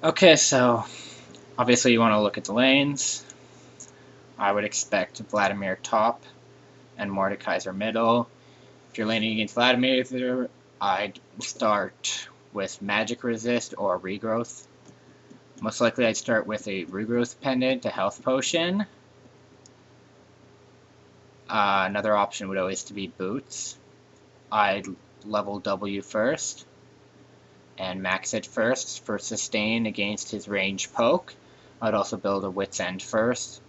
Okay, so obviously you want to look at the lanes. I would expect Vladimir top and Mordekaiser middle. If you're laning against Vladimir, I'd start with magic resist or regrowth. Most likely I'd start with a regrowth pendant, a health potion. Another option would always to be boots. I'd level W first and max it first for sustain against his range poke. I'd also build a wit's end first.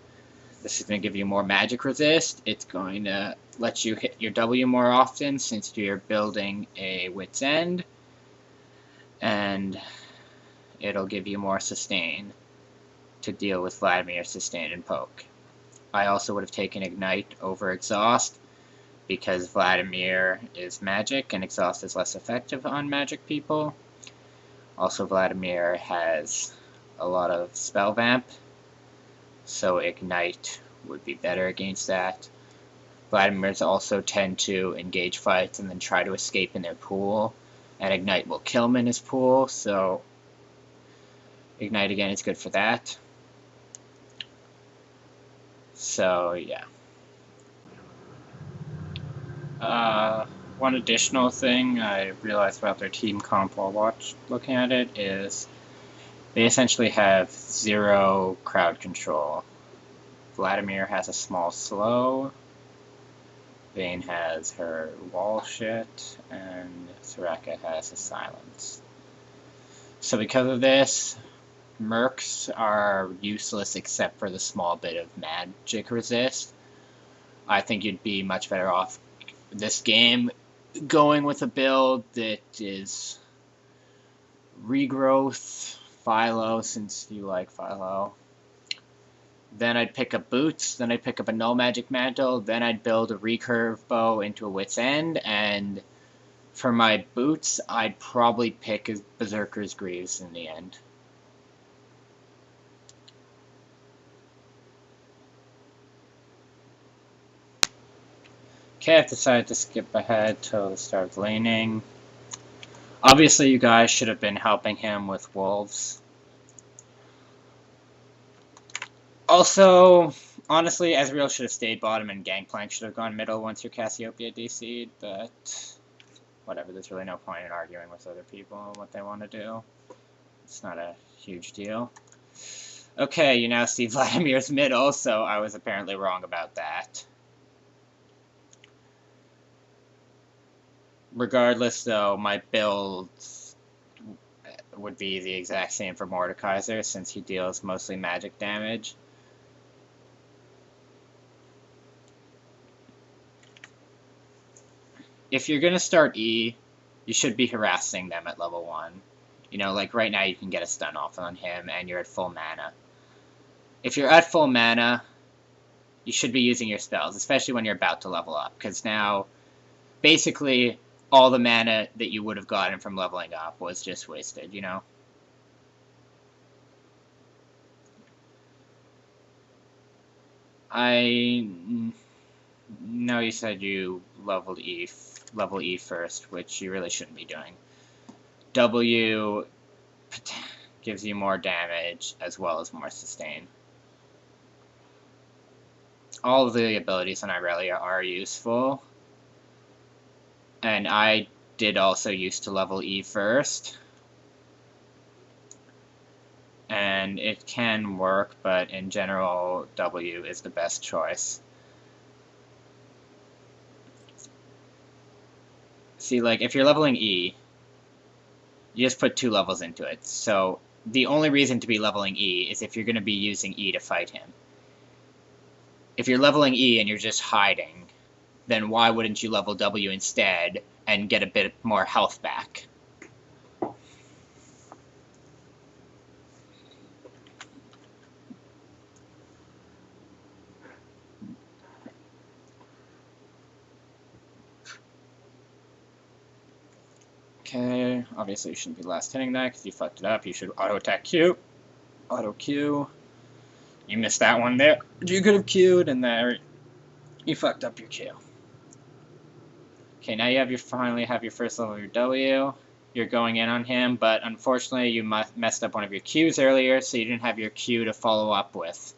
This is going to give you more magic resist. It's going to let you hit your W more often since you're building a wit's end. And it'll give you more sustain to deal with Vladimir's sustain and poke. I also would have taken Ignite over Exhaust because Vladimir is magic and Exhaust is less effective on magic people. Also, Vladimir has a lot of spell vamp, so Ignite would be better against that. Vladimirs also tend to engage fights and then try to escape in their pool, and Ignite will kill him in his pool, so Ignite again is good for that. So, yeah. One additional thing I realized about their team comp while looking at it is they essentially have 0 crowd control. Vladimir has a small slow, Vayne has her wall shit, and Soraka has a silence. So because of this, Mercs are useless except for the small bit of magic resist. I think you'd be much better off this game going with a build that is regrowth, Philo, since you like Philo. Then I'd pick up boots, then I'd pick up a null magic mantle, then I'd build a recurve bow into a wit's end, and for my boots, I'd probably pick Berserker's Greaves in the end. Okay, I've decided to skip ahead till the start of laning. Obviously, you guys should have been helping him with wolves. Also, honestly, Ezreal should have stayed bottom and Gangplank should have gone middle once your Cassiopeia DC'd, but whatever, there's really no point in arguing with other people on what they want to do. It's not a huge deal. Okay, you now see Vladimir's middle, so I was apparently wrong about that. Regardless, though, my build would be the exact same for Mordekaiser, since he deals mostly magic damage. If you're going to start E, you should be harassing them at level 1. You know, like right now you can get a stun off on him and you're at full mana. If you're at full mana, you should be using your spells, especially when you're about to level up, because now, basically, all the mana that you would have gotten from leveling up was just wasted, you know? No, you said you level E first, which you really shouldn't be doing. W gives you more damage as well as more sustain. All of the abilities on Irelia are useful, and I did also used to level E first, and it can work, but in general, W is the best choice. See, like, if you're leveling E, you just put 2 levels into it, so the only reason to be leveling E is if you're going to be using E to fight him. If you're leveling E and you're just hiding, then why wouldn't you level W instead and get a bit more health back? Okay, obviously you shouldn't be last hitting that because you fucked it up. You should auto-attack Q. Auto-Q. You missed that one there. You could have Q'd, and there you fucked up your Q. Okay, now you have finally have your first level of your W. you're going in on him, but unfortunately you messed up one of your Qs earlier, so you didn't have your Q to follow up with.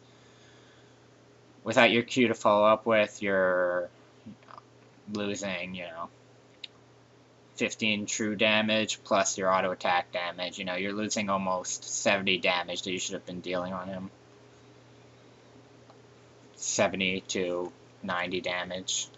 Without your Q to follow up with, you're losing, 15 true damage plus your auto attack damage. You're losing almost 70 damage that you should have been dealing on him. 70 to 90 damage.